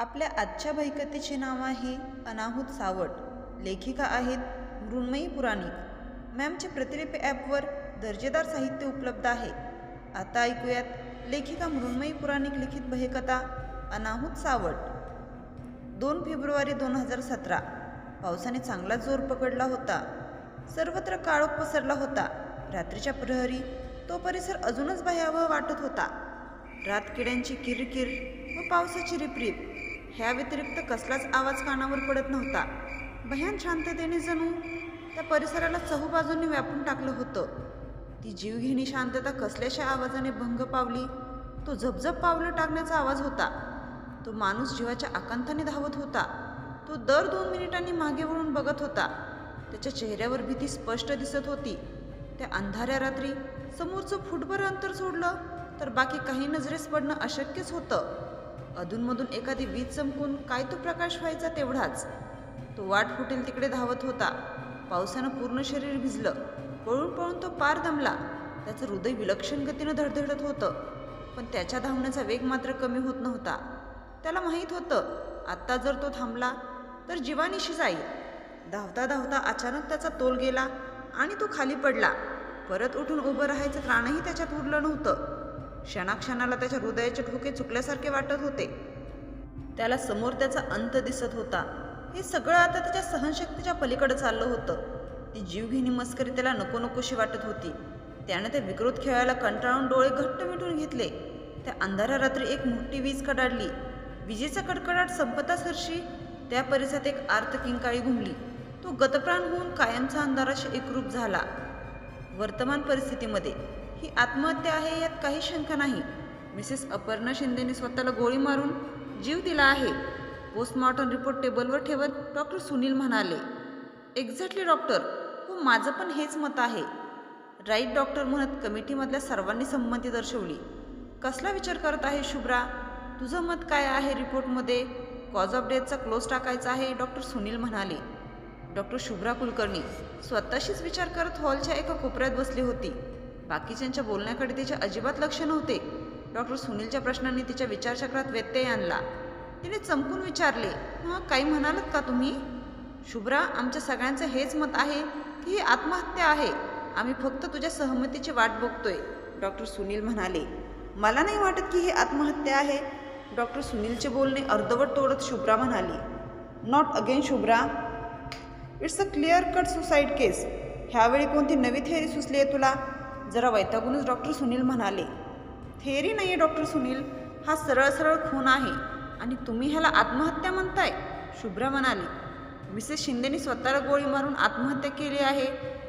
आपल्या आजच्या भयकथेचे नाव आहे अनाहूत सावट. लेखिका आहेत मृण्मयी पुराणिक. मॅमचे प्रतिलिपी ॲपवर दर्जेदार साहित्य उपलब्ध आहे. आता ऐकूयात लेखिका मृण्मयी पुराणिक लिखित भयकथा अनाहूत सावट. 2 फेब्रुवारी 2017. पावसाने चांगला जोर पकडला होता. सर्वत्र काळोख पसरला होता. रात्रीच्या प्रहरी तो परिसर अजूनच भयावह वाटत होता. रातकिड्यांची किरकिर व पावसाची रिपरिप ह्या व्यतिरिक्त कसलाच आवाज कानावर पडत नव्हता. भयान शांततेने जणू त्या परिसराला चहूबाजूंनी व्यापून टाकलं होतं. ती जीवघेणी शांतता कसल्याशा आवाजाने भंग पावली. तो झपझप पावलं टाकण्याचा आवाज होता. तो माणूस जीवाच्या आकांताने धावत होता. तो दर 2 मिनिटांनी मागे वळून बघत होता. त्याच्या चेहऱ्यावर भीती स्पष्ट दिसत होती. त्या अंधाऱ्या रात्री समोरचं फुटभर अंतर सोडलं तर बाकी काही नजरेस पडणं अशक्यच होतं. अधूनमधून एखादी वीज चमकून काय तो प्रकाश व्हायचा तेवढाच. तो वाट फुटेल तिकडे धावत होता. पावसानं पूर्ण शरीर भिजलं. पळून पळून तो पार दमला. त्याचं हृदय विलक्षण गतीनं धडधडत होतं. पण त्याच्या धावण्याचा वेग मात्र कमी होत नव्हता. त्याला माहीत होतं आत्ता जर तो थांबला तर जीवानिशी जाईल. धावता धावता अचानक त्याचा तोल गेला आणि तो खाली पडला. परत उठून उभं राहायचं त्राणही त्याच्यात उरलं नव्हतं. क्षणाक्षणाला त्याच्या हृदयाचे ठोके चुकल्यासारखे वाटत होते. त्याला समोर त्याचा अंत दिसत होता. हे सगळं आता त्याच्या सहनशक्तीच्या पलीकडे चाललं होतं. ती जीवघेणी मस्करी त्याला नको नकोशी वाटत होती. त्याने त्या विकृत खेळाला कंटाळून डोळे घट्ट मिटून घेतले. त्या अंधाऱ्या रात्री एक मोठी वीज कडाडली. विजेचा कडकडाट संपतासरशी त्या परिसरात एक आर्त किंकाळी घुमली. तो गतप्राण होऊन कायमचा अंधाराशी एकरूप झाला. वर्तमान परिस्थितीमध्ये ही आत्महत्या आहे यात काही शंका नाही. मिसेस अपर्णा शिंदेने स्वतःला गोळी मारून जीव दिला आहे. पोस्टमॉर्टम रिपोर्ट टेबलवर ठेवत डॉक्टर सुनील म्हणाले. Exactly doctor. हो, माझं पण हेच मत आहे. राईट डॉक्टर म्हणत कमिटीमधल्या सर्वांनी संमती दर्शवली. कसला विचार करत आहे शुभ्रा? तुझं मत काय आहे रिपोर्टमध्ये? कॉज ऑफ डेथचा क्लोज टाकायचा आहे, डॉक्टर सुनील म्हणाले. डॉक्टर शुभ्रा कुलकर्णी स्वतःशीच विचार करत हॉलच्या एका कोपऱ्यात बसली होती. बाकीच्यांच्या बोलण्याकडे तिचे अजिबात लक्ष नव्हते. डॉक्टर सुनीलच्या प्रश्नांनी तिच्या विचारचक्रात व्यत्यय आणला. तिने चमकून विचारले, हां, काही म्हणालात का तुम्ही? शुभ्रा, आमच्या सगळ्यांचं हेच मत आहे की ही आत्महत्या आहे. आम्ही फक्त तुझ्या सहमतीची वाट बघतोय, डॉक्टर सुनील म्हणाले. मला नाही वाटत की ही आत्महत्या आहे, डॉक्टर सुनीलचे बोलणे अर्धवट तोडत शुभ्रा म्हणाली. Not again Shubhra, it's a clear cut suicide case. ह्यावेळी कोणती नवी थेअरी सुचली आहे तुला? जरा वैतागूनच डॉक्टर सुनील म्हणाले. थेअरी नाही आहे डॉक्टर सुनील, हा सरळ सरळ खून आहे आणि तुम्ही ह्याला आत्महत्या म्हणताय, शुभ्रा म्हणाली. मिसेस शिंदेनी स्वतःला गोळी मारून आत्महत्या केली आहे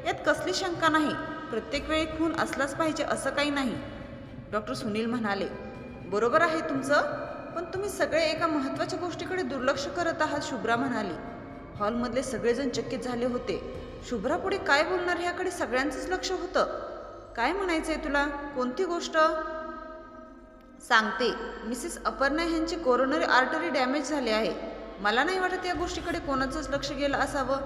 यात कसली शंका नाही. प्रत्येक वेळी खून असलाच पाहिजे असं काही नाही, डॉक्टर सुनील म्हणाले. बरोबर आहे तुमचं, पण तुम्ही सगळे एका महत्त्वाच्या गोष्टीकडे दुर्लक्ष करत आहात, शुभ्रा म्हणाली. हॉलमधले सगळेजण चकित झाले होते. शुभ्रा पुढे काय बोलणार ह्याकडे सगळ्यांचंच लक्ष होतं. काय म्हणायचंय तुला? कोणती गोष्ट? सांगते. मिसेस अपर्णा यांची कोरोनरी आर्टरी डॅमेज झाली आहे. मला नाही वाटत या गोष्टीकडे कोणाचंच लक्ष गेलं असावं.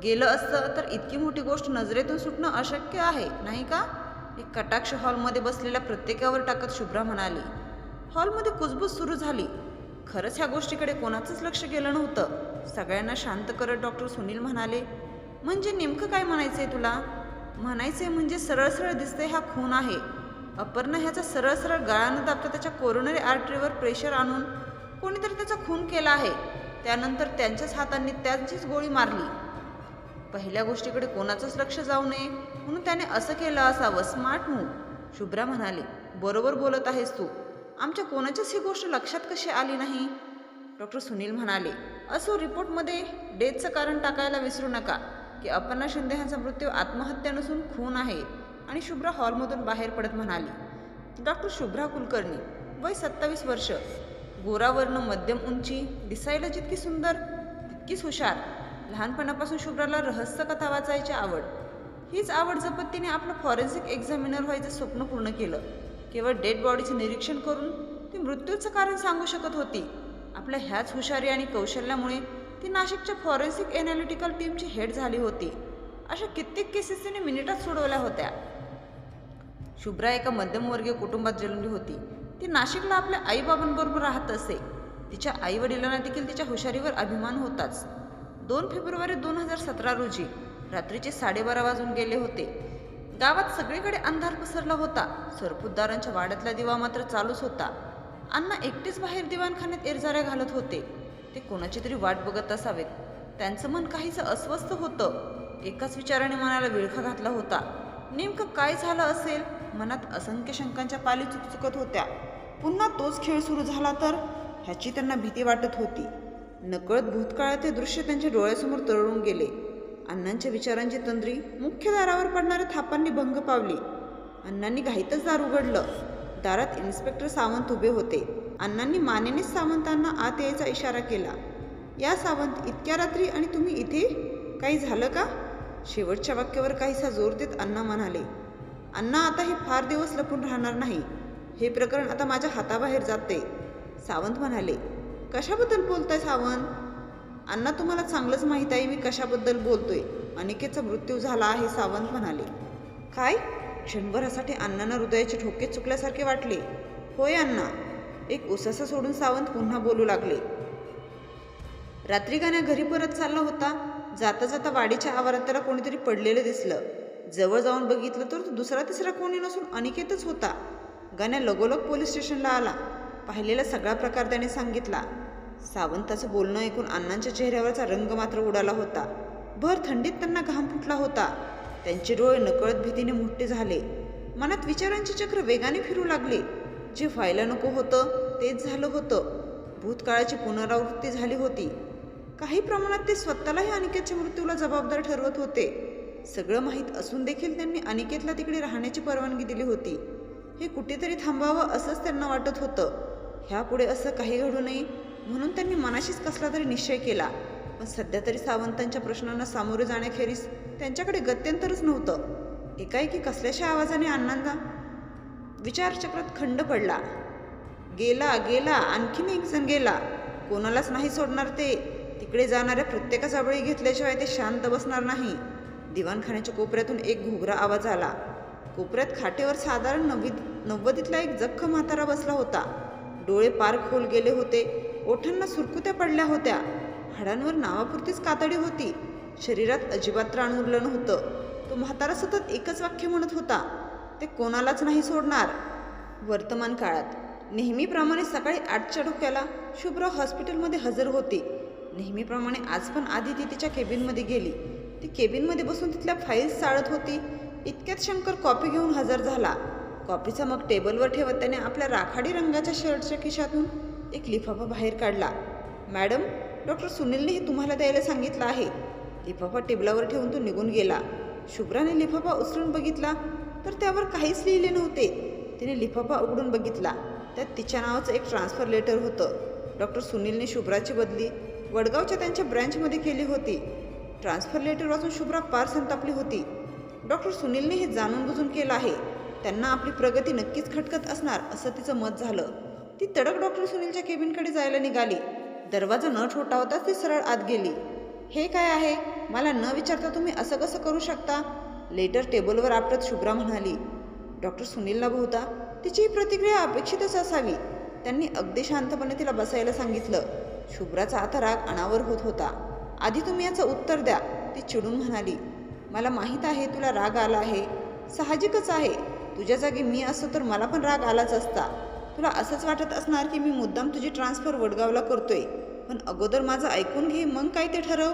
गेलं असतं तर इतकी मोठी गोष्ट नजरेतून सुटणं अशक्य आहे, नाही का? एक कटाक्ष हॉलमध्ये बसलेल्या प्रत्येकावर टाकत शुभ्रा म्हणाली. हॉलमध्ये कुजबूज सुरू झाली. खरंच ह्या गोष्टीकडे कोणाचंच लक्ष गेलं नव्हतं. सगळ्यांना शांत करत डॉक्टर सुनील म्हणाले. म्हणजे नेमकं काय म्हणायचंय तुला? म्हणायचंय म्हणजे सरळ सरळ दिसतंय हा खून आहे. अपर्णा ह्याचा सरळ सरळ गळा न दाबता त्याच्या कोरोनरी आर्टरीवर प्रेशर आणून कोणीतरी त्याचा खून केला आहे. त्यानंतर त्यांच्याच हातांनी त्यांचीच गोळी मारली. पहिल्या गोष्टीकडे कोणाचंच लक्ष जाऊ नये म्हणून त्याने असं केलं असावं. स्मार्ट मूव्ह, शुभ्रा म्हणाले. बरोबर बोलत आहेस तू. आमच्या कोणाच्याच ही गोष्ट लक्षात कशी आली नाही, डॉक्टर सुनील म्हणाले. असो, रिपोर्टमध्ये डेथचं कारण टाकायला विसरू नका की अपर्णा शिंदे यांचा मृत्यू आत्महत्या नसून खून आहे. आणि शुभ्रा हॉलमधून बाहेर पडत म्हणाली. डॉक्टर शुभ्रा कुलकर्णी, वय 27 वर्ष, गोरावर्ण, मध्यम उंची, दिसायला जितकी सुंदर तितकीच हुशार. लहानपणापासून शुभ्राला रहस्यकथा वाचायची आवड. हीच आवड जपत तिने आपलं फॉरेन्सिक एक्झामिनर व्हायचं स्वप्न पूर्ण केलं. केवळ डेड बॉडीचे निरीक्षण करून ती मृत्यूचं कारण सांगू शकत होती. आपल्या ह्याच हुशारी आणि कौशल्यामुळे ती नाशिकच्या फॉरेन्सिक एनालिटिकल टीमची हेड झाली होती. अशा कित्येक केसेस तिने मिनिटात सोडवल्या होत्या. शुभ्रा एका मध्यमवर्गीय कुटुंबात जन्मली होती. ती नाशिकला आपल्या आईबाबांबरोबर राहत असे. तिच्या आईवडिलांना देखील तिच्या हुशारीवर अभिमान होताच. 2 फेब्रुवारी 2017 रोजी रात्रीचे 12:30 वाजून गेले होते. गावात सगळीकडे अंधार पसरला होता. सरपुतदारांच्या वाड्यातला दिवा मात्र चालूच होता. अण्णा एकटेच बाहेर दिवाणखान्यात एरझाऱ्या घालत होते. ते कोणाची तरी वाट बघत असावेत. त्यांचं मन काहीसं अस्वस्थ होतं. एकाच विचाराने मनाला विळखा घातला होता. नेमकं काय झालं असेल? मनात असंख्य शंकांच्या पाली चुकचुकत होत्या. पुन्हा तोच खेळ सुरू झाला तर? ह्याची त्यांना भीती वाटत होती. नकळत भूतकाळात ते दृश्य त्यांच्या डोळ्यासमोर तरळून गेले. अण्णांच्या विचारांची तंद्री मुख्य दारावर पडणाऱ्या थापांनी भंग पावली. अण्णांनी घाईतच दार उघडलं. दारात इन्स्पेक्टर सावंत उभे होते. अण्णांनी मानेनेच सावंतांना आत यायचा इशारा केला. या सावंत, इतक्या रात्री आणि तुम्ही इथे? काही झालं का? शेवटच्या वाक्यावर काहीसा जोर देत अण्णा म्हणाले. अण्णा, आता हे फार दिवस लपून राहणार नाही. हे प्रकरण आता माझ्या हाताबाहेर जाते. सावंत म्हणाले. कशाबद्दल बोलताय सावंत? अण्णा, तुम्हाला चांगलंच माहीत आहे मी कशाबद्दल बोलतोय. अनिकेतचा मृत्यू झाला आहे, सावंत म्हणाले. काय? क्षणभरासाठी अण्णांना हृदयाचे ठोके चुकल्यासारखे वाटले. होय अण्णा. एक उसासा सोडून सावंत पुन्हा बोलू लागले. रात्री गाण्या घरी परत चालला होता. जाता जाता वाडीच्या आवारात त्याला कोणीतरी पडलेलं दिसलं. जवळ जाऊन बघितलं तर तो दुसरा तिसरा कोणी नसून अनिकेतच होता. गाण्या लगोलग पोलीस स्टेशनला आला. पाहिलेला सगळा प्रकार त्याने सांगितला. सावंताचं बोलणं ऐकून अण्णांच्या चेहऱ्यावरचा रंग मात्र उडाला होता. भर थंडीत त्यांना घाम फुटला होता. त्यांचे डोळे नकळत भीतीने मोठे झाले. मनात विचारांचे चक्र वेगाने फिरू लागले. जे व्हायला नको होतं तेच झालं होतं. भूतकाळाची पुनरावृत्ती झाली होती. काही प्रमाणात ते स्वतःलाही अनिकेतच्या मृत्यूला जबाबदार ठरवत होते. सगळं माहीत असून देखील त्यांनी अनिकेतला तिकडे राहण्याची परवानगी दिली होती. हे कुठेतरी थांबावं असंच त्यांना वाटत होतं. ह्यापुढे असं काही घडू नये म्हणून त्यांनी मनाशीच कसला तरी निश्चय केला. पण सध्या तरी सावंतांच्या प्रश्नांना सामोरे जाण्याखेरीज त्यांच्याकडे गत्यंतरच नव्हतं. एकाएकी कसल्याशा आवाजाने अण्णांना विचारचक्रात खंड पडला. गेला गेला, आणखीन एक जण गेला. कोणालाच नाही सोडणार ते. तिकडे जाणाऱ्या प्रत्येकाचा बळी घेतल्याशिवाय ते शांत बसणार नाही. दिवाणखान्याच्या कोपऱ्यातून एक घुगरा आवाज आला. कोपऱ्यात खाटेवर साधारण 90तला एक जख्ख म्हातारा बसला होता. डोळे पार खोल गेले होते. ओठांना सुरकुत्या पडल्या होत्या. हाडांवर नावापुरतीच कातडी होती. शरीरात अजिबात त्राण उरलं नव्हतं. तो म्हातारा सतत एकच वाक्य म्हणत होता. ते कोणालाच नाही सोडणार. वर्तमान काळात नेहमीप्रमाणे सकाळी 8च्या डोक्याला शुभ्रा हॉस्पिटलमध्ये हजर होती. नेहमीप्रमाणे आज पण आधी ती तिच्या केबिनमध्ये गेली. ती केबिनमध्ये बसून तिथल्या फाईल्स चाळत होती. इतक्यात शंकर कॉपी घेऊन हजर झाला. कॉपीचा मग टेबलवर ठेवत त्याने आपल्या राखाडी रंगाच्या शर्टच्या खिशातून एक लिफाफा बाहेर काढला. मॅडम, डॉक्टर सुनीलने हे तुम्हाला द्यायला सांगितलं आहे. लिफाफा टेबलावर ठेवून तो निघून गेला. शुभ्राने लिफाफा उचलून बघितला तर त्यावर काहीच लिहिले नव्हते. तिने लिफाफा उघडून बघितला. त्यात तिच्या नावाचं एक ट्रान्सफर लेटर होतं. डॉक्टर सुनीलने शुभ्राची बदली वडगावच्या त्यांच्या ब्रँचमध्ये केली होती. ट्रान्सफर लेटर वाचून शुभ्रा पार संतापली होती. डॉक्टर सुनीलने हे जाणून बुजून केलं आहे. त्यांना आपली प्रगती नक्कीच खटकत असणार असं तिचं मत झालं. ती तडक डॉक्टर सुनीलच्या केबिनकडे जायला निघाली. दरवाजा न ठोठावताच ती सरळ आत गेली. हे काय आहे? मला न विचारता तुम्ही असं कसं करू शकता? लेटर टेबलवर आपटत शुभ्रा म्हणाली. डॉक्टर सुनीलला बहुधा तिची प्रतिक्रिया अपेक्षितच असावी. त्यांनी अगदी शांतपणे तिला बसायला सांगितलं. शुभ्राचा आता राग अनावर होत होता. आधी तुम्ही याचं उत्तर द्या, ती चिडून म्हणाली. मला माहीत आहे तुला राग आला आहे. साहजिकच आहे. तुझ्या जागी मी असतो तर मला पण राग आलाच असता. तुला असंच वाटत असणार की मी मुद्दाम तुझी ट्रान्सफर वडगावला करतोय. पण अगोदर माझं ऐकून घे, मग काय ते ठरव.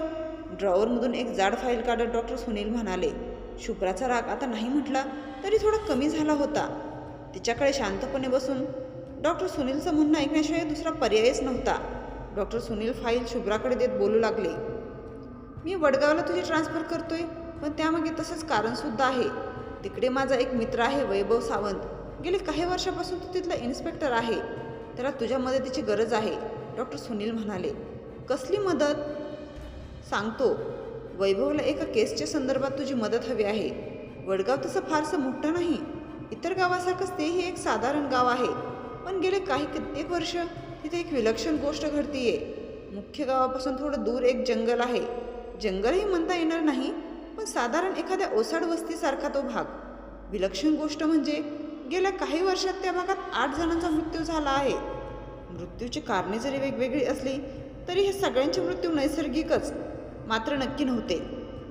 ड्रॉवरमधून एक जाड फाईल काढत डॉक्टर सुनील म्हणाले. शुभ्राचा राग आता नाही म्हटला तरी थोडा कमी झाला होता. तिच्याकडे शांतपणे बसून डॉक्टर सुनीलचं म्हणणं ऐकण्याशिवाय दुसरा पर्यायच नव्हता. डॉक्टर सुनील फाईल शुभ्राकडे देत बोलू लागले. मी वडगावला तुझी ट्रान्सफर करतोय, पण त्यामागे तसंच कारणसुद्धा आहे. तिकडे माझा एक मित्र आहे, वैभव सावंत. गेले काही वर्षापासून तो तिथला इन्स्पेक्टर आहे. त्याला तुझ्या मदतीची गरज आहे, डॉक्टर सुनील म्हणाले. कसली मदत? सांगतो. वैभवला एका केसच्या संदर्भात तुझी मदत हवी आहे. वडगाव तसं फारसं मोठं नाही. इतर गावासारखंच तेही एक साधारण गाव आहे. पण गेले कित्येक वर्ष तिथे एक विलक्षण गोष्ट घडतीये. मुख्य गावापासून थोडं दूर एक जंगल आहे. जंगलही म्हणता येणार नाही, पण साधारण एखाद्या ओसाड वस्तीसारखा तो भाग. विलक्षण गोष्ट म्हणजे गेल्या काही वर्षात त्या भागात 8 जणांचा मृत्यू झाला आहे. मृत्यूची कारणे जरी वेगवेगळी असली तरी हे सगळ्यांचे मृत्यू नैसर्गिकच मात्र नक्की नव्हते.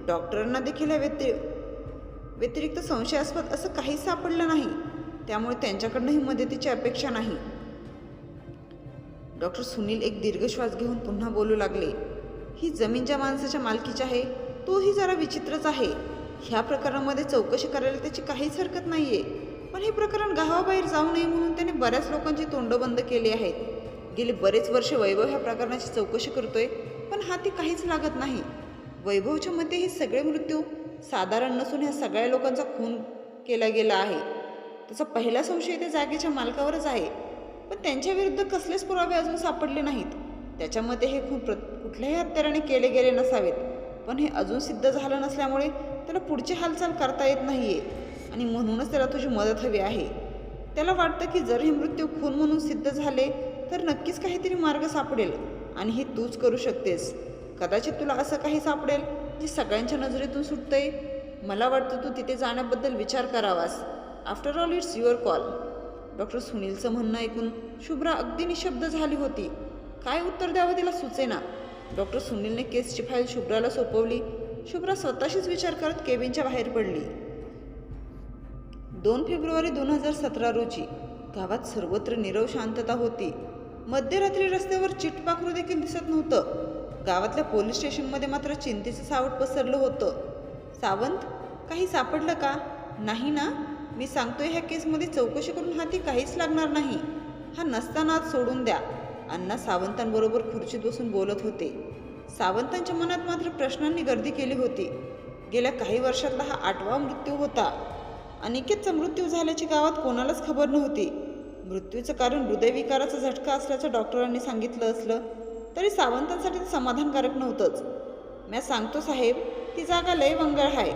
डॉक्टरांना देखील या व्यतिरिक्त संशयास्पद असं काहीच सापडलं नाही. त्यामुळे त्यांच्याकडनंही मदतीची अपेक्षा नाही. डॉक्टर सुनील एक दीर्घ श्वास घेऊन पुन्हा बोलू लागले. ही जमीन ज्या माणसाच्या मालकीची आहे तोही जरा विचित्रच आहे. ह्या प्रकरणामध्ये चौकशी करायला त्याची काहीच हरकत नाहीये. पण हे प्रकरण गावाबाहेर जाऊ नये म्हणून त्याने बऱ्याच लोकांची तोंड बंद केली आहेत. गेली बरेच वर्ष वैभव ह्या प्रकरणाची चौकशी करतोय पण हाती काहीच लागत नाही. वैभवच्या मते हे सगळे मृत्यू साधारण नसून ह्या सगळ्या लोकांचा खून केला गेला आहे. त्याचा पहिला संशय त्या जागेच्या मालकावरच आहे. पण त्यांच्या विरुद्ध कसलेच पुरावे अजून सापडले नाहीत. त्याच्या मते हे खून कुठल्याही हत्याराने केले गेले नसावेत. पण हे अजून सिद्ध झालं नसल्यामुळे त्याला पुढची हालचाल करता येत नाहीये आणि म्हणूनच त्याला तुझी मदत हवी आहे. त्याला वाटतं की जर हे मृत्यू खून म्हणून सिद्ध झाले तर नक्कीच काहीतरी मार्ग सापडेल आणि हे तूच करू शकतेस. कदाचित तुला असं काही सापडेल जे सगळ्यांच्या नजरेतून सुटतंय. मला वाटतं तू तिथे जाण्याबद्दल विचार करावास. After all it's your call. Doctor सुनीलचं म्हणणं ऐकून शुभ्रा अगदी निशब्द झाली होती. काय उत्तर द्यावं तिला सुचेना. डॉक्टर सुनीलने केसची फाईल शुभ्राला सोपवली. शुभ्रा स्वतःशीच विचार करत केबिनच्या बाहेर पडली. 2 फेब्रुवारी 2017 रोजी गावात सर्वत्र नीरव शांतता होती. मध्यरात्री रस्त्यावर चिटपाखरू देखील दिसत नव्हतं. गावातल्या पोलीस स्टेशनमध्ये मात्र चिंतेचं सावट पसरलं होतं. सावंत, काही सापडलं का? नाही ना? मी सांगतोय ह्या केसमध्ये चौकशी करून हाती काहीच लागणार नाही. हा नसतानाच सोडून द्या. अण्णा सावंतांबरोबर खुर्चीत बसून बोलत होते. सावंतांच्या मनात मात्र प्रश्नांनी गर्दी केली होती. गेल्या काही वर्षातला हा 8वा मृत्यू होता. अनिकेतचा मृत्यू झाल्याची गावात कोणालाच खबर नव्हती. मृत्यूचं कारण हृदयविकाराचा झटका असल्याचं डॉक्टरांनी सांगितलं असलं तरी सावंतांसाठी ते समाधानकारक नव्हतंच. मी सांगतो साहेब, ती जागा लय वंगळ आहे.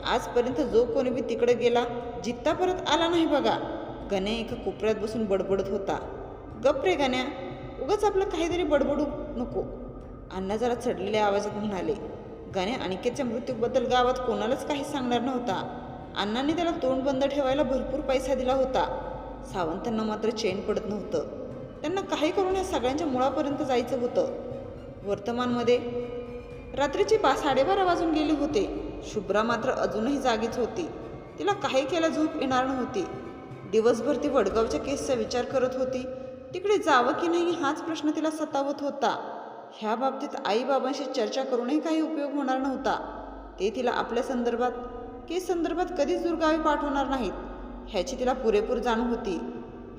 आजपर्यंत जो कोणी बी तिकडे गेला जित्ता परत आला नाही बघा. गण्या एका कोपऱ्यात बसून बडबडत होता. गप रे गण्या, उगाच आपलं काहीतरी बडबडू नको. अण्णा जरा चढलेल्या आवाजात म्हणाले. गण्या अनिकेतच्या मृत्यूबद्दल गावात कोणालाच काही सांगणार नव्हता. अण्णांनी त्याला तोंड बंद ठेवायला भरपूर पैसा दिला होता. सावंतांना मात्र चैन पडत नव्हतं. त्यांना काही करून या सगळ्यांच्या मुळापर्यंत जायचं होतं. वर्तमानमध्ये रात्रीची 12:30 वाजून गेले होते. शुभ्रा मात्र अजूनही जागीच होती. तिला काही केला झोप येणार नव्हती. दिवसभर ती वडगावच्या केसचा विचार करत होती. तिकडे जावं की नाही हाच प्रश्न तिला सतावत होता. ह्या बाबतीत आईबाबांशी चर्चा करूनही काही उपयोग होणार नव्हता. ते तिला आपल्या केस संदर्भात कधीच दुर्गावी पाठवणार नाहीत ह्याची तिला पुरेपूर जाण होती.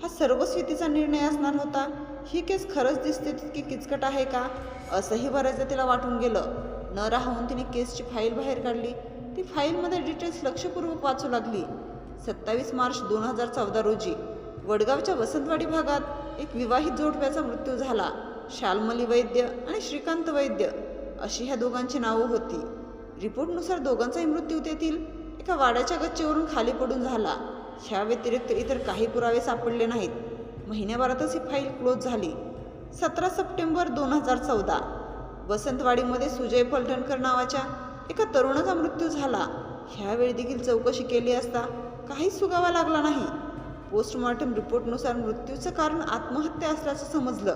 हा सर्वस्वी तिचा निर्णय असणार होता. ही केस खरंच दिसते तितकी किचकट आहे का असंही बऱ्याचदा तिला वाटून गेलं. न राहून तिने केसची फाईल बाहेर काढली. ती फाईलमध्ये डिटेल्स लक्षपूर्वक वाचू लागली. 27 मार्च 2014 रोजी वडगावच्या वसंतवाडी भागात एक विवाहित जोडप्याचा मृत्यू झाला. शाल्मली वैद्य आणि श्रीकांत वैद्य अशी ह्या दोघांची नावं होती. रिपोर्टनुसार दोघांचाही मृत्यू तेथील एका वाड्याच्या गच्चीवरून खाली पडून झाला. ह्या व्यतिरिक्त इतर काही पुरावे सापडले नाहीत. महिन्याभरातच ही फाईल क्लोज झाली. 17 सप्टेंबर 2014 वसंतवाडीमध्ये सुजय पलटणकर नावाच्या एका तरुणाचा मृत्यू झाला. ह्यावेळी देखील चौकशी केली असता काहीच सुगावा लागला नाही. पोस्टमॉर्टम रिपोर्टनुसार मृत्यूचं कारण आत्महत्या असल्याचं समजलं.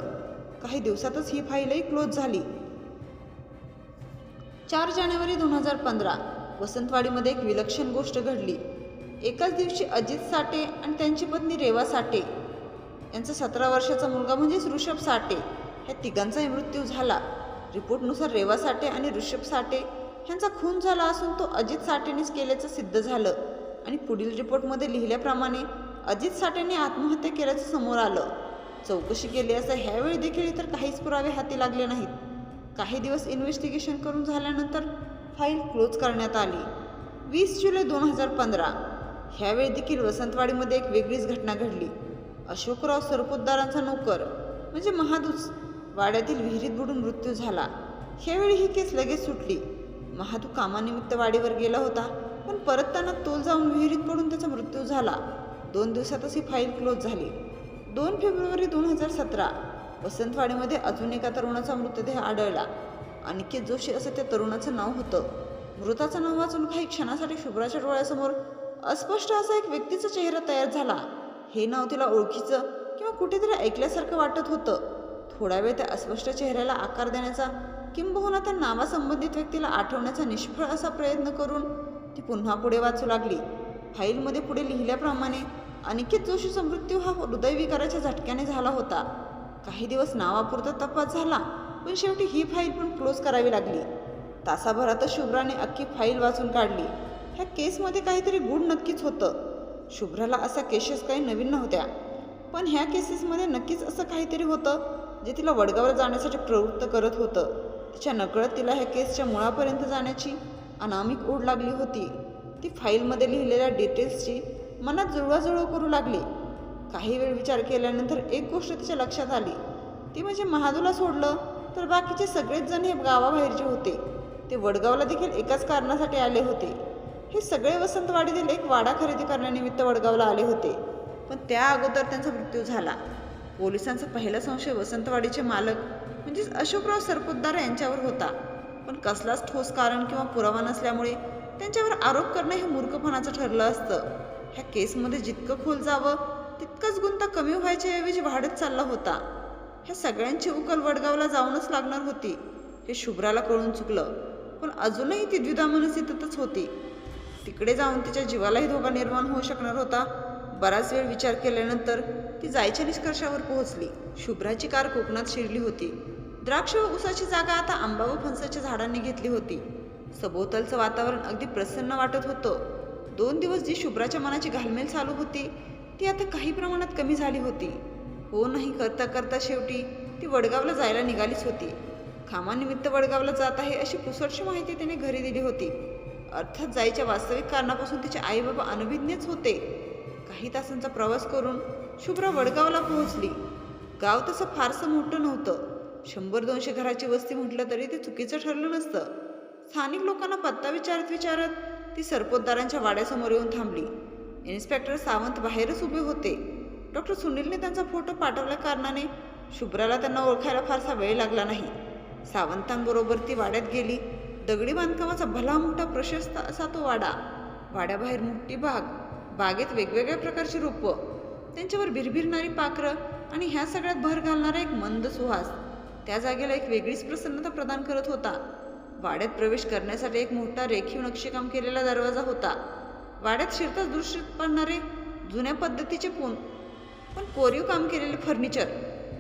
काही दिवसातच ही फाईलही क्लोज झाली. 4 जानेवारी 2015 वसंतवाडीमध्ये एक विलक्षण गोष्ट घडली. एकाच दिवशी अजित साठे आणि त्यांची पत्नी रेवा साठे यांचा 17 वर्षाचा मुलगा म्हणजेच ऋषभ साठे ह्या तिघांचाही मृत्यू झाला. रिपोर्टनुसार रेवा साठे आणि ऋषभ साठे ह्यांचा खून झाला असून तो अजित साठेनेच केल्याचं सिद्ध झालं आणि पुढील रिपोर्टमध्ये लिहिल्याप्रमाणे अजित साठेने आत्महत्या केल्याचं समोर आलं. चौकशी केली असता ह्यावेळी देखील इतर काहीच पुरावे हाती लागले नाहीत. काही दिवस इन्व्हेस्टिगेशन करून झाल्यानंतर फाईल क्लोज करण्यात आली. 20 जुलै 2015 ह्यावेळी देखील वसंतवाडीमध्ये एक वेगळीच घटना घडली. अशोकराव सरपोतदारांचा नोकर म्हणजे महादूच वाड्यातील विहिरीत बुडून मृत्यू झाला. ह्यावेळी ही केस लगेच सुटली. महादू कामानिमित्त वाडीवर गेला होता पण परतताना तोल जाऊन विहिरीत पडून त्याचा मृत्यू झाला. 2 दिवसातच ही फाईल क्लोज झाली. 2 फेब्रुवारी 2017 वसंतवाडीमध्ये अजून एका तरुणाचा मृतदेह आढळला. अनिकेत जोशी असं त्या तरुणाचं नाव होतं. मृताचं नाव वाचून काही क्षणासाठी शुभ्राच्या डोळ्यासमोर अस्पष्ट असा एक व्यक्तीचा चेहरा तयार झाला. हे नाव तिला ओळखीचं किंवा कुठेतरी ऐकल्यासारखं वाटत होतं. थोडा वेळ त्या अस्पष्ट चेहऱ्याला आकार देण्याचा किंबहुना त्या नावासंबंधित व्यक्तीला आठवण्याचा निष्फळ असा प्रयत्न करून ती पुन्हा पुढे वाचू लागली. फाईलमध्ये पुढे लिहिल्याप्रमाणे अनिकेत जोशीचा मृत्यू हा हृदयविकाराच्या झटक्याने झाला होता. काही दिवस नावापुरता तपास झाला, पण शेवटी ही फाईल पण क्लोज करावी लागली. तासाभरातच शुभ्राने अख्खी फाईल वाचून काढली. ह्या केसमध्ये काहीतरी गूढ नक्कीच होतं. शुभ्राला अशा केसेस काही नवीन नव्हत्या, पण ह्या केसेसमध्ये नक्कीच असं काहीतरी होतं जे तिला वडगावला जाण्यासाठी प्रवृत्त करत होतं. तिच्या नकळत तिला ह्या केसच्या मुळापर्यंत जाण्याची अनामिक ओढ लागली होती. ती फाईलमध्ये लिहिलेल्या डिटेल्सची मनात जुळवाजुळव करू लागली. काही वेळ विचार केल्यानंतर एक गोष्ट तिच्या लक्षात आली, ती म्हणजे महादूला सोडलं तर बाकीचे सगळेच जण हे गावाबाहेरचे होते. ते वडगावला देखील एकाच कारणासाठी आले होते. हे सगळे वसंतवाडीतील एक वाडा खरेदी करण्यानिमित्त वडगावला आले होते, पण त्या अगोदर त्यांचा मृत्यू झाला. पोलिसांचा पहिला संशय वसंतवाडीचे मालक म्हणजेच अशोकराव सरपोतदार यांच्यावर होता, पण कसलाच ठोस कारण किंवा पुरावा नसल्यामुळे त्यांच्यावर आरोप करणं हे मूर्खपणाचं ठरलं असतं. ह्या केसमध्ये जितकं खोल जावं तितकंच गुंता कमी व्हायच्याऐवजी वाढत चालला होता. ह्या सगळ्यांची उकल वडगावला जाऊनच लागणार होती हे शुभ्राला कळून चुकलं, पण अजूनही ती द्विधा मनस्थितीतच होती. तिकडे जाऊन तिच्या जीवालाही धोका निर्माण होऊ शकणार होता. बराच वेळ विचार केल्यानंतर ती जायच्या निष्कर्षावर पोहोचली. शुभ्राची कार कोकणात शिरली होती. द्राक्ष व उसाची जागा आता आंबा व फणसाच्या झाडांनी घेतली होती. सभोवतालचं वातावरण अगदी प्रसन्न वाटत होतं. 2 दिवस जी शुभ्राच्या मनाची घालमेल चालू होती ती आता काही प्रमाणात कमी झाली होती. हो नाही करता करता शेवटी ती वडगावला जायला निघालीच होती. कामानिमित्त वडगावला जात आहे अशी पुसटशी माहिती तिने घरी दिली होती. अर्थात जायच्या वास्तविक कारणापासून तिचे आईबाबा अनभिज्ञच होते. काही तासांचा प्रवास करून शुभ्रा वडगावला पोहोचली. गाव तसं फारसं मोठं नव्हतं. 100-200 घराची वस्ती म्हटलं तरी ते चुकीचं ठरलं नसतं. स्थानिक लोकांना पत्ता विचारत विचारत ती सरपोतदारांच्या वाड्यासमोर येऊन थांबली. इन्स्पेक्टर सावंत बाहेरच उभे होते. डॉक्टर सुनीलने त्यांचा फोटो पाठवल्या कारणाने शुभ्राला त्यांना ओळखायला फारसा वेळ लागला नाही. सावंतांबरोबर ती वाड्यात गेली. दगडी बांधकामाचा भला मोठा प्रशस्त असा तो वाडा. वाड्याबाहेर मोठी बाग, बागेत वेगवेगळ्या प्रकारची रोपं, त्यांच्यावर भिरभिरणारी पाखरं आणि ह्या सगळ्यात भर घालणारा एक मंद सुहास त्या जागेला एक वेगळीच प्रसन्नता प्रदान करत होता. वाड्यात प्रवेश करण्यासाठी एक मोठा रेखीव नक्षीकाम केलेला दरवाजा होता. वाड्यात शिरताच दृष्टीत पडणारे जुन्या पद्धतीचे पण कोरीव काम केलेले फर्निचर,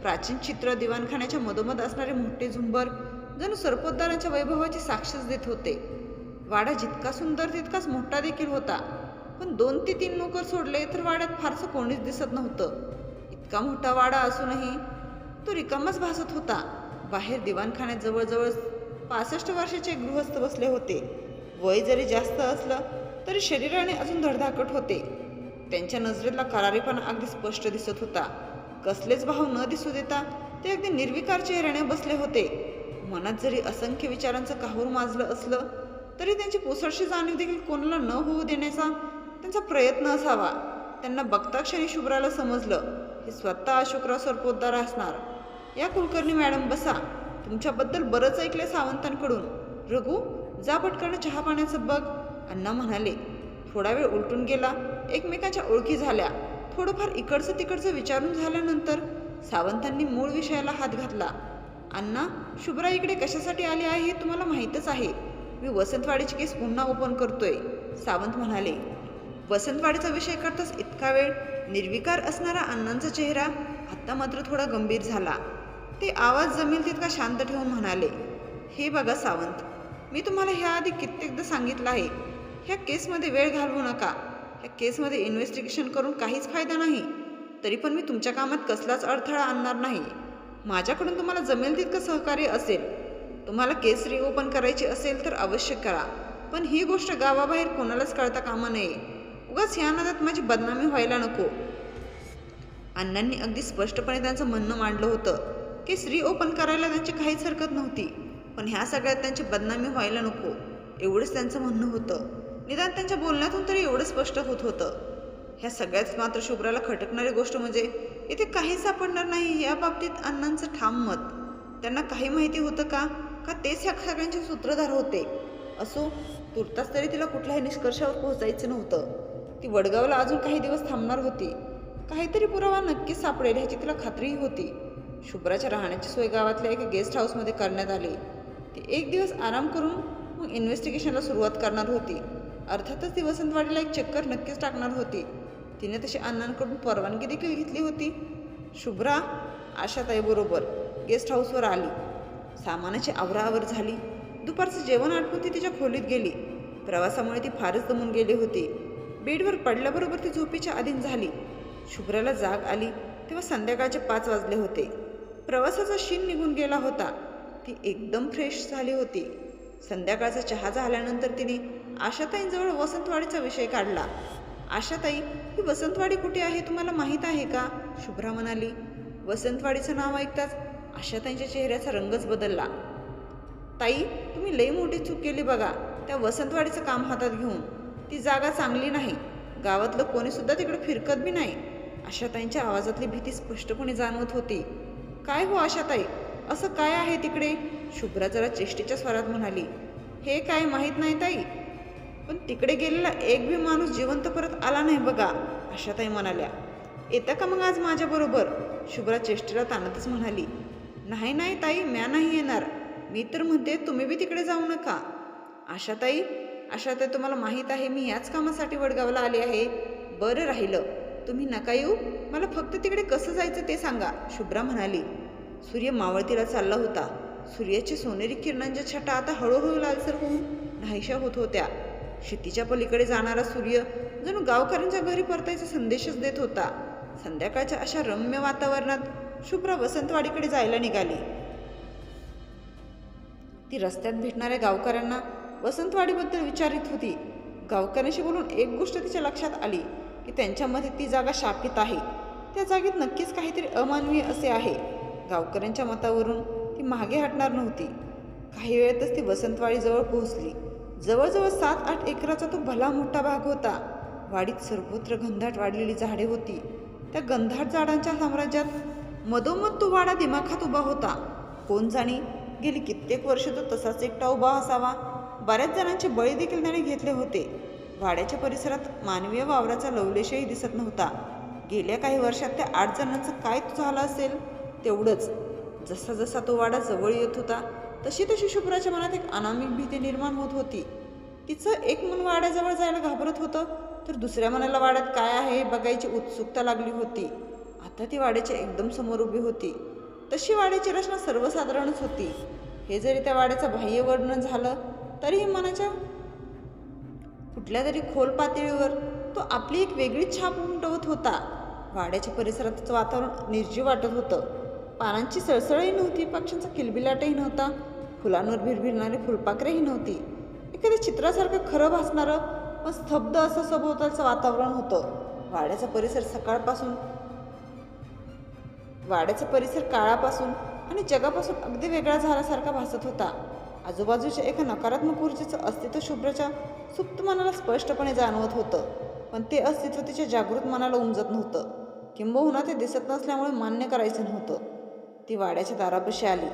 प्राचीन चित्र, दिवाणखान्याच्या मधोमध असणारे मोठे झुंबर जणू सरपोतदारांच्या वैभवाची साक्षच देत होते. वाडा जितका सुंदर तितकाच मोठा देखील होता, पण 2 ते 3 नोकर सोडले तर वाड्यात फारसं कोणीच दिसत नव्हतं. इतका मोठा वाडा असूनही तो रिकामाच भासत होता. बाहेर दिवाणखान्यात जवळजवळ 65 वर्षाचे एक गृहस्थ बसले होते. वय जरी जास्त असलं तरी शरीराने अजून धडधाकट होते. त्यांच्या नजरेतला करारीपणा अगदी स्पष्ट दिसत होता. कसलेच भाव न दिसू देता ते अगदी निर्विकार चेहऱ्याने बसले होते. मनात जरी असंख्य विचारांचं काहूर माजलं असलं तरी त्यांची पुसटशी जाणीव देखील कोणाला न होऊ देण्याचा त्यांचा प्रयत्न असावा. त्यांना बघता क्षणी शुभ्राला समजलं, हे स्वतः अशोकराव सरपोतदार असणार. या कुलकर्णी मॅडम बसा, तुमच्याबद्दल बरंच ऐकलंय सावंतांकडून. रघु, जा पटकन चहा पाण्याचं बघ, अण्णा म्हणाले. थोडा वेळ उलटून गेला. एकमेकांच्या ओळखी झाल्या. थोडंफार इकडचं तिकडचं विचारून झाल्यानंतर सावंतांनी मूळ विषयाला हात घातला. अण्णा, शुभ्रा इकडे कशासाठी आली आहे हे तुम्हाला माहीतच आहे. मी वसंतवाडीची केस पुन्हा ओपन करतोय, सावंत म्हणाले. वसंतवाडीचा विषय करताच इतका वेळ निर्विकार असणारा अण्णांचा चेहरा आता मात्र थोडा गंभीर झाला. ते आवाज जमेल तितका शांत ठेवून म्हणाले, हे बघा सावंत, मी तुम्हाला ह्याआधी कित्येकदा सांगितलं आहे, ह्या केसमध्ये वेळ घालवू नका. ह्या केसमध्ये इन्व्हेस्टिगेशन करून काहीच फायदा नाही. तरी पण मी तुमच्या कामात कसलाच अडथळा आणणार नाही. माझ्याकडून तुम्हाला जमेल तितकं सहकार्य असेल. तुम्हाला केस रिओपन करायची असेल तर अवश्य करा, पण ही गोष्ट गावाबाहेर कोणालाच कळता कामा नये. उगाच ह्या नादात माझी बदनामी व्हायला नको. अण्णांनी अगदी स्पष्टपणे त्यांचं म्हणणं मांडलं होतं. केस रिओपन करायला त्यांची काहीच हरकत नव्हती, पण ह्या सगळ्यात त्यांची बदनामी व्हायला नको एवढंच त्यांचं म्हणणं होतं. निदान त्यांच्या बोलण्यातून तरी एवढं स्पष्ट होत होतं. ह्या सगळ्यात मात्र शुभ्राला खटकणारी गोष्ट म्हणजे इथे काही सापडणार नाही या बाबतीत अण्णांचं ठाम मत. त्यांना काही माहिती होतं का तेच ह्या सगळ्यांचे सूत्रधार होते. असो, तुर्तास तरी तिला कुठल्याही निष्कर्षावर पोहोचायचं नव्हतं. ती वडगावला अजून काही दिवस थांबणार होती. काहीतरी पुरावा नक्कीच सापडेल ह्याची तिला खात्रीही होती. शुभ्राच्या राहण्याची सोय गावातल्या एका गेस्ट हाऊसमध्ये करण्यात आली. ती एक दिवस आराम करून मग इन्व्हेस्टिगेशनला सुरुवात करणार होती. अर्थातच ती वसंतवाडीला एक चक्कर नक्कीच टाकणार होती. तिने तशी अण्णांकडून परवानगी देखील घेतली होती. शुभ्रा आशाताईबरोबर गेस्ट हाऊसवर आली. सामानाची आवराआवर झाली. दुपारचं जेवण आटपून ती तिच्या खोलीत गेली. प्रवासामुळे ती फारच दमून गेली होती. बेडवर पडल्याबरोबर ती झोपेच्या अधीन झाली. शुभ्राला जाग आली तेव्हा संध्याकाळचे 5 वाजले होते. प्रवासाचा शीण निघून गेला होता. ती एकदम फ्रेश झाली होती. संध्याकाळचा चहा झाल्यानंतर तिने आशाताईंजवळ वसंतवाडीचा विषय काढला. आशाताई, ही वसंतवाडी कुठे आहे तुम्हाला माहीत आहे का? शुभ्रा म्हणाली. वसंतवाडीचं नाव ऐकताच आशाताईंच्या चेहऱ्याचा रंगच बदलला. ताई, तुम्ही लई मोठी चूक केली बघा त्या वसंतवाडीचं काम हातात घेऊन. ती जागा चांगली नाही. गावातलं कोणीसुद्धा तिकडे फिरकत बी नाही. आशाताईंच्या आवाजातली भीती स्पष्टपणे जाणवत होती. काय हो आशाताई, असं काय आहे तिकडे? शुभ्रा जरा चेष्टेच्या स्वरात म्हणाली. हे काय माहीत नाही ताई, पण तिकडे गेलेला एक बी माणूस जिवंत परत आला नाही बघा, आशाताई म्हणाल्या. येतं का मग आज माझ्याबरोबर? शुभ्रा चेष्टेला ताणतच म्हणाली. नाही नाही ताई, म्या नाही येणार. मी तर म्हणते तुम्ही बी तिकडे जाऊ नका. आशाताई, आशाताई तुम्हाला माहीत आहे मी याच कामासाठी वडगावला आले आहे. बरं राहिलं तुम्ही नका येऊ. मला फक्त तिकडे कसं जायचं ते सांगा, शुभ्रा म्हणाली. सूर्य मावळतीला चालला होता. सूर्याची सोनेरी किरणांच्या छटा आता हळूहळू लालसर होऊन नाहीशा होत होत्या. क्षितिच्या पलीकडे जाणारा सूर्य जणू गावकऱ्यांच्या घरी परतायचा संदेशच देत होता. संध्याकाळच्या अशा रम्य वातावरणात शुभ्रा वसंतवाडीकडे जायला निघाली. ती रस्त्यात भेटणाऱ्या गावकऱ्यांना वसंतवाडीबद्दल विचारित होती. गावकऱ्यांशी बोलून एक गोष्ट तिच्या लक्षात आली की त्यांच्यामध्ये ती जागा शापित आहे. त्या जागेत नक्कीच काहीतरी अमानवीय असे आहे. गावकऱ्यांच्या मतावरून ती मागे हटणार नव्हती. काही वेळातच ती वसंतवाडीजवळ पोहोचली. जवळजवळ 7-8 एकराचा तो भला मोठा भाग होता. वाडीत सर्वत्र घनदाट वाढलेली झाडे होती. त्या घनदाट झाडांच्या साम्राज्यात मधोमध तो वाडा दिमाखात उभा होता. कोण जाणे गेली कित्येक वर्ष तो तसाच एकटा उभा असावा. बऱ्याच जणांचे बळी देखील त्याने घेतले होते. वाड्याच्या परिसरात मानवीय वावराचा लवलेशही दिसत नव्हता. गेल्या काही वर्षात त्या 8 जणांचं काय झालं असेल तेवढंच. जसा जसा तो वाडा जवळ येत होता तशी तशी शुभ्राच्या मनात एक अनामिक भीती निर्माण होत होती. तिचं एक मन वाड्याजवळ जायला घाबरत होतं, तर दुसऱ्या मनाला वाड्यात काय आहे हे बघायची उत्सुकता लागली होती. आता ती वाड्याच्या एकदम समोर उभी होती. तशी वाड्याची रचना सर्वसाधारणच होती. हे जरी त्या वाड्याचं बाह्य वर्णन झालं तरीही मनाच्या कुठल्या तरी खोल पातळीवर तो आपली एक वेगळीच छाप उमटवत होता. वाड्याच्या परिसराचं वातावरण निर्जीव वाटत होतं. पानांची सळसळही नव्हती, पक्ष्यांचा किलबिलाटही नव्हता, फुलांवर भिरभिरणारी फुलपाखरेही नव्हती. एखाद्या चित्रासारखं खरं भासणारं पण स्तब्ध असं सभोवतालचं वातावरण होतं. वाड्याचा परिसर काळापासून आणि जगापासून अगदी वेगळा झाल्यासारखा भासत होता. आजूबाजूच्या एका नकारात्मक ऊर्जेचं अस्तित्व शुभ्राच्या सुप्त मनाला स्पष्टपणे जाणवत होतं, पण ते अस्तित्व तिच्या जागृत मनाला उमजत नव्हतं. किंबहुना ते दिसत नसल्यामुळे मान्य करायचं नव्हतं. ती वाड्याच्या दारापाशी आली.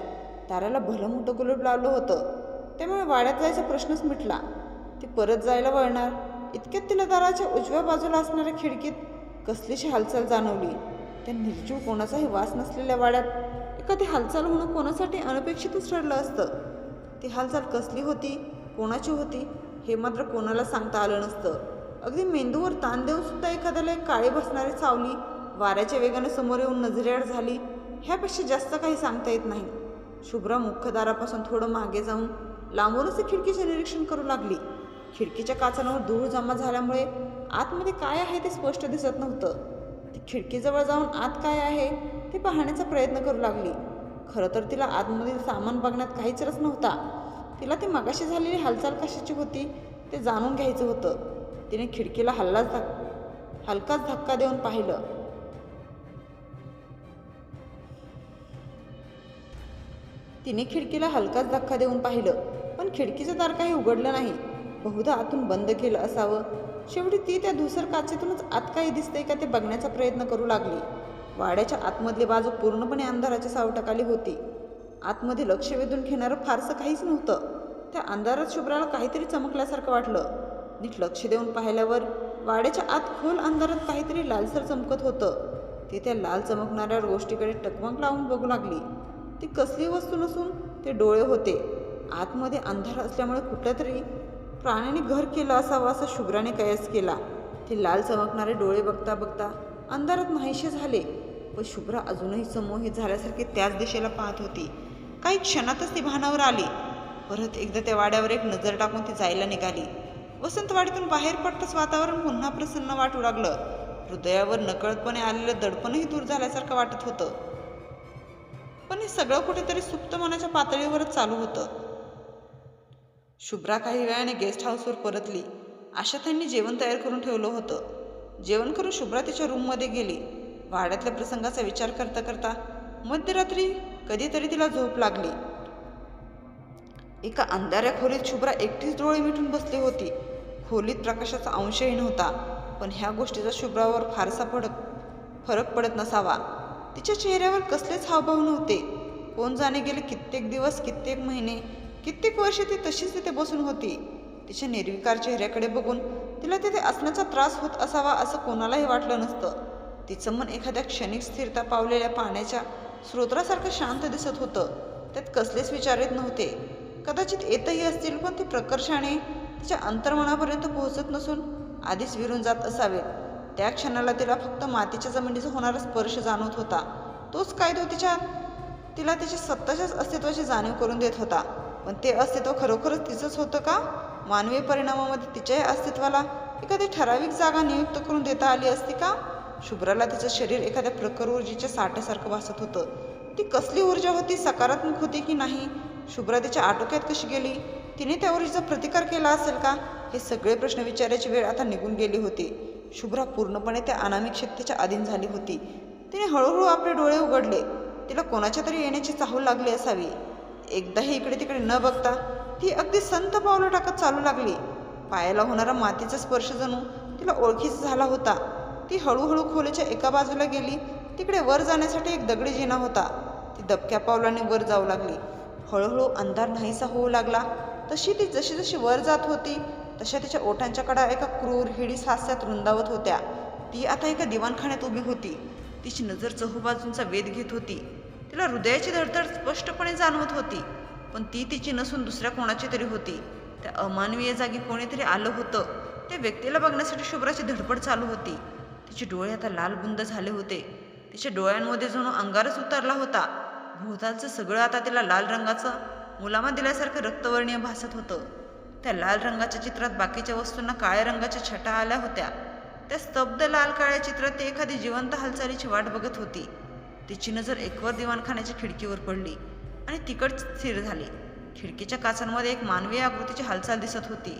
दाराला भलं मोठं कुलूप लावलं होतं, त्यामुळे वाड्यात जायचा प्रश्नच मिटला. ती परत जायला वळणार इतक्यात तिला दाराच्या उजव्या बाजूला असणाऱ्या खिडकीत कसलीशी हालचाल जाणवली. त्या निर्जीव कोणाचाही वास नसलेल्या वाड्यात एखादी हालचाल होणं कोणासाठी अनपेक्षितच ठरलं असतं. ती हालचाल कसली होती, कोणाची होती हे मात्र कोणाला सांगता आलं नसतं. अगदी मेंदूवर ताण देऊन सुद्धा एखाद्याला एक काळी बसणारी सावली वाऱ्याच्या वेगाने समोर येऊन नजरेआड झाली ह्यापेक्षा जास्त काही सांगता येत नाही. शुभ्रा मुख्य दारापासून थोडं मागे जाऊन लांबूनच खिडकीचे निरीक्षण करू लागली. खिडकीच्या काचांवर धूळ जमा झाल्यामुळे आतमध्ये काय आहे ते स्पष्ट दिसत नव्हतं. ती खिडकीजवळ जाऊन आत काय आहे ते पाहण्याचा प्रयत्न करू लागली. खरं तर तिला आतमधील सामान बघण्यात काहीच रस नव्हता. तिला ती मगाशी झालेली हालचाल कशाची होती ते जाणून घ्यायचं होतं. तिने खिडकीला हलकाच धक्का देऊन पाहिलं. पण खिडकीचं दार काही उघडलं नाही. बहुधा आतून बंद केलं असावं. शेवटी ती त्या धुसर काचेतूनच आत काही दिसतंय का ते बघण्याचा प्रयत्न करू लागली. वाड्याच्या आतमधली बाजू पूर्णपणे अंधाराच्या सावटाखाली होती. आतमध्ये लक्ष वेधून घेणारं फारसं काहीच नव्हतं. त्या अंधारात शुभ्राला काहीतरी चमकल्यासारखं वाटलं. नीट लक्ष देऊन पाहिल्यावर वाड्याच्या आत खोल अंधारात काहीतरी लालसर चमकत होतं. ती त्या लाल चमकणाऱ्या गोष्टीकडे टकमक लावून बघू लागली. ती कसली वस्तू नसून ते डोळे होते. आतमध्ये अंधार असल्यामुळे कुठल्या तरी प्राण्याने घर केलं असावं असा शुभ्राने कयास केला. ते लाल चमकणारे डोळे बघता बघता अंधारात नाहीसे झाले. पण शुभ्रा अजूनही संमोहित झाल्यासारखी त्याच दिशेला पाहत होती. काही क्षणातच ती भानावर आली. परत एकदा त्या वाड्यावर एक नजर टाकून ती जायला निघाली. वसंतवाडीतून बाहेर पडताच वातावरण पुन्हा प्रसन्न वाटू लागलं. हृदयावर नकळतपणे आलेलं दडपणही दूर झाल्यासारखं वाटत होतं. पण हे सगळं कुठेतरी सुप्त मनाच्या पातळीवरच चालू होतं. शुभ्रा काही वेळाने गेस्ट हाऊसवर परतली. आशाताईंनी जेवण तयार करून ठेवलं होतं. जेवण करून शुभ्रा तिच्या रूममध्ये गेली. वाड्यातल्या प्रसंगाचा विचार करता करता मध्यरात्री कधीतरी तिला झोप लागली. एका अंधाऱ्या खोलीत शुभ्रा एकटीच डोळे मिटून बसली होती. खोलीत प्रकाशाचा अंशही नव्हता. पण ह्या गोष्टीचा शुभ्रावर फारसा फरक पडत नसावा. तिच्या चेहऱ्यावर कसलेच हावभाव नव्हते. कोण जाणे गेले कित्येक दिवस, कित्येक महिने, कित्येक वर्षे ती तशीच तिथे बसून होती. तिच्या निर्विकार चेहऱ्याकडे बघून तिला तिथे असण्याचा त्रास होत असावा असं कोणालाही वाटलं नसतं. तिचं मन एखाद्या क्षणिक स्थिरता पावलेल्या पाण्याच्या स्रोतासारखं शांत दिसत होतं. त्यात कसलेच विचार येत नव्हते. कदाचित येतही असतील, पण ती प्रकर्षाने तिच्या अंतर्मनापर्यंत पोहोचत नसून आधीच विरून जात असावेत. त्या क्षणाला तिला फक्त मातीच्या जमिनीचा होणारा स्पर्श जाणवत होता. तोच कायदो तिला तिच्या स्वतःच्याच अस्तित्वाची जाणीव करून देत होता. पण ते अस्तित्व खरोखरच तिचंच होतं का? मानवी परिणामामध्ये तिच्याही अस्तित्वाला एखादी ठराविक जागा नियुक्त करून देता आली असती का? शुभ्राला तिचं शरीर एखाद्या प्रखर ऊर्जेच्या साठ्यासारखं भासत होतं. ती कसली ऊर्जा होती? सकारात्मक होती की नाही? शुभ्रा तिच्या आटोक्यात कशी गेली? तिने त्या ऊर्जेचा प्रतिकार केला असेल का? हे सगळे प्रश्न विचारायची वेळ आता निघून गेली होती. शुभ्रा पूर्णपणे त्या अनामिक शक्तीच्या अधीन झाली होती. तिने हळूहळू आपले डोळे उघडले. तिला कोणाच्या तरी येण्याची चाहूल लागली असावी. एकदाही इकडे तिकडे न बघता ती अगदी संत पावलं टाकत चालू लागली. पायाला होणारा मातीचा स्पर्श जणू तिला ओळखीचा झाला होता. ती हळूहळू खोलीच्या एका बाजूला गेली. तिकडे वर जाण्यासाठी एक दगडी जिना होता. ती दबक्या पावलाने वर जाऊ लागली. हळूहळू अंधार नाहीसा होऊ लागला. तशी ती जशी जशी वर जात होती तशा तिच्या ओठांच्या कडा एका क्रूर हिडीस हास्यात रुंदावत होत्या. ती आता एका दिवाणखान्यात उभी होती. तिची नजर चहूबाजूंचा वेध घेत होती. तिला हृदयाची धडधड स्पष्टपणे जाणवत होती. पण ती तिची नसून दुसऱ्या कोणाची तरी होती. त्या अमानवीय जागी कोणीतरी आलं होतं. त्या व्यक्तीला बघण्यासाठी शुभ्राची धडपड चालू होती. तिचे डोळे आता लालबुंद झाले होते. तिच्या डोळ्यांमध्ये जणू अंगारच उतरला होता. भोवतालचं सगळं आता तिला लाल रंगाचं मुलामा दिल्यासारखं रक्तवर्णीय भासत होतं. त्या लाल रंगाच्या चित्रात बाकीच्या वस्तूंना काळ्या रंगाच्या छटा आल्या होत्या. त्या स्तब्ध लाल काळ्या चित्रात ती एखादी जिवंत हालचालीची वाट बघत होती. तिची नजर एकवर दिवाणखान्याच्या खिडकीवर पडली आणि तिकड स्थिर झाली. खिडकीच्या काचांमध्ये एक मानवी आकृतीची हालचाल दिसत होती.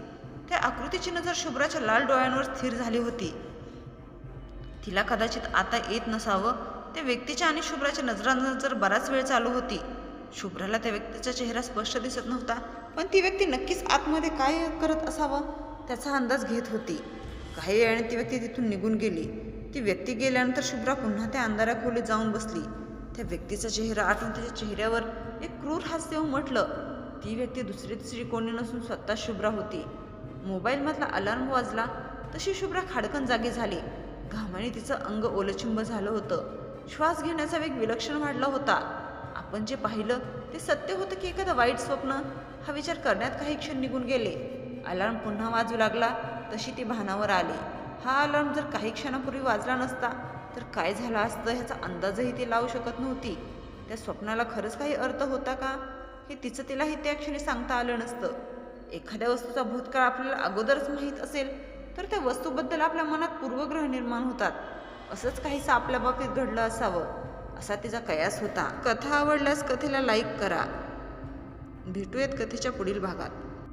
त्या आकृतीची नजर शुभ्राच्या लाल डोळ्यांवर स्थिर झाली होती. तिला कदाचित आता येत नसावं. त्या व्यक्तीच्या आणि शुभ्राच्या नजरानजर बराच वेळ चालू होती. शुभ्राला त्या व्यक्तीचा चेहरा स्पष्ट दिसत नव्हता, पण ती व्यक्ती नक्कीच आतमध्ये काय करत असावं त्याचा अंदाज घेत होती. काही वेळाने ती व्यक्ती तिथून निघून गेली. ती व्यक्ती गेल्यानंतर शुभ्रा पुन्हा त्या अंधाऱ्या खोलीत जाऊन बसली. त्या व्यक्तीचा चेहरा आठवून त्याच्या चेहऱ्यावर एक क्रूर हास्य उमटलं. ती व्यक्ती दुसरी कोणी नसून स्वतः शुभ्रा होती. मोबाईलमधला अलार्म वाजला तशी शुभ्रा खाडकन जागी झाली. घामाने तिचं अंग ओलचिंब झालं होतं. श्वास घेण्याचा वेग विलक्षण वाढला होता. आपण जे पाहिलं ते सत्य होतं की एखादं वाईट स्वप्न? हा विचार करण्यात काही क्षण निघून गेले. अलार्म पुन्हा वाजू लागला तशी ती भानावर आली. हा अलार्म जर काही क्षणापूर्वी वाजला नसता तर काय झालं असतं ह्याचा अंदाजही ती लावू शकत नव्हती. त्या स्वप्नाला खरंच काही अर्थ होता का हे तिलाही त्या क्षणी सांगता आलं नसतं. एखाद्या वस्तूचा भूतकाळ आपल्याला अगोदरच माहीत असेल तर त्या वस्तूबद्दल आपल्या मनात पूर्वग्रह निर्माण होतात. असंच काहीसं आपल्या बाबतीत घडलं असावं असा तिचा कयास होता. कथा आवडल्यास कथेला लाईक करा. भेटूयात कथेच्या पुढील भागात.